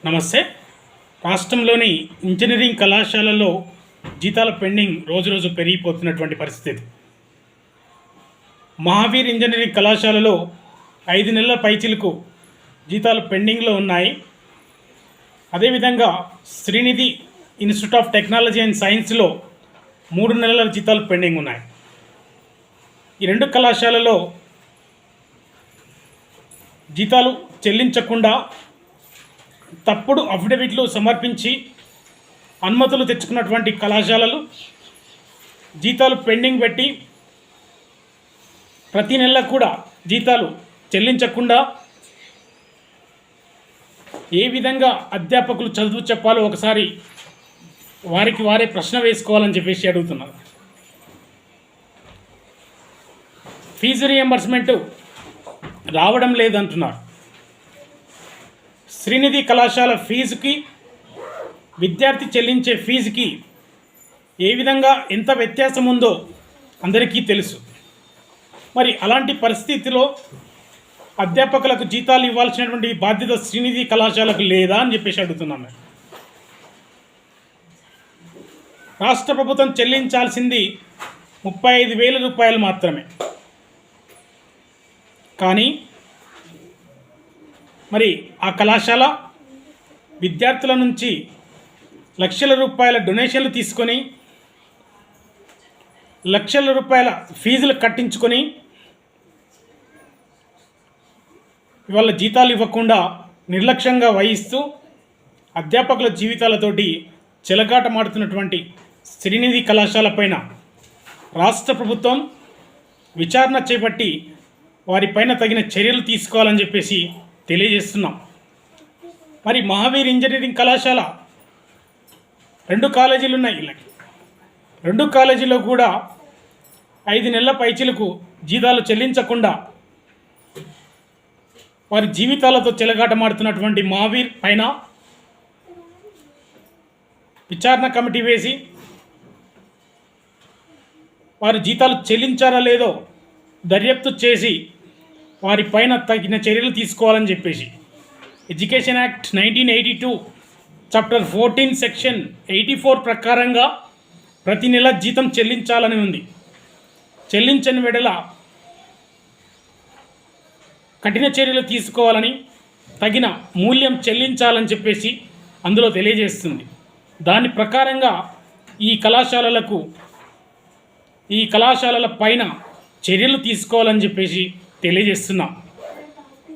నమస్తే. రాష్ట్రంలోని ఇంజనీరింగ్ కళాశాలల్లో జీతాల పెండింగ్ రోజు పెరిగిపోతున్నటువంటి పరిస్థితి. మహావీర్ ఇంజనీరింగ్ కళాశాలలో 5 నెలల పైచిలకు జీతాలు పెండింగ్లో ఉన్నాయి. అదేవిధంగా Srinidhi institute of technology and సైన్స్లో 3 నెలల జీతాలు పెండింగ్ ఉన్నాయి. ఈ రెండు కళాశాలలో జీతాలు చెల్లించకుండా తప్పుడు అఫిడవిట్లు సమర్పించి అనుమతులు తెచ్చుకున్నటువంటి కళాశాలలు జీతాలు పెండింగ్ పెట్టి ప్రతి నెల కూడా జీతాలు చెల్లించకుండా ఏ విధంగా అధ్యాపకులు చదువు చెప్పాలో ఒకసారి వారికి వారే ప్రశ్న వేసుకోవాలని చెప్పేసి అడుగుతున్నారు. ఫీజు రియంబర్స్మెంట్ రావడం లేదంటున్నారు. శ్రీనిధి కళాశాల ఫీజుకి విద్యార్థి చెల్లించే ఫీజుకి ఏ విధంగా ఎంత వ్యత్యాసం ఉందో అందరికీ తెలుసు. మరి అలాంటి పరిస్థితిలో అధ్యాపకులకు జీతాలు ఇవ్వాల్సినటువంటి బాధ్యత శ్రీనిధి కళాశాలకు లేదా అని చెప్పేసి అడుగుతున్నాను. రాష్ట్ర ప్రభుత్వం చెల్లించాల్సింది 35,000 రూపాయలు మాత్రమే. కానీ మరి ఆ కళాశాల విద్యార్థుల నుంచి లక్షల రూపాయల డొనేషన్లు తీసుకొని లక్షల రూపాయల ఫీజులు కట్టించుకొని ఇవాళ జీతాలు ఇవ్వకుండా నిర్లక్ష్యంగా వహిస్తూ అధ్యాపకుల జీవితాలతోటి చెలగాటమాడుతున్నటువంటి శ్రీనిధి కళాశాల పైన రాష్ట్ర ప్రభుత్వం విచారణ చేపట్టి వారిపైన తగిన చర్యలు తీసుకోవాలని చెప్పేసి తెలియజేస్తున్నాం. మరి మహావీర్ ఇంజనీరింగ్ కళాశాల 2 కాలేజీలు ఉన్నాయి. వీళ్ళకి 2 కాలేజీలో కూడా 5 నెలల పైచిలకు జీతాలు చెల్లించకుండా వారి జీవితాలతో చెలగాటమాడుతున్నటువంటి మహావీర్ పైన విచారణ కమిటీ వేసి వారి జీతాలు చెల్లించారా లేదో దర్యాప్తు చేసి వారిపైన తగిన చర్యలు తీసుకోవాలని చెప్పేసి ఎడ్యుకేషన్ యాక్ట్ 1982 చాప్టర్ 14 సెక్షన్ 84 ప్రకారంగా ప్రతి నెల జీతం చెల్లించాలని ఉంది. చెల్లించని వెడల కఠిన చర్యలు తీసుకోవాలని, తగిన మూల్యం చెల్లించాలని చెప్పేసి అందులో తెలియజేస్తుంది. దాని ప్రకారంగా ఈ కళాశాలల పైన చర్యలు తీసుకోవాలని చెప్పేసి తెలియజేస్తున్నాం.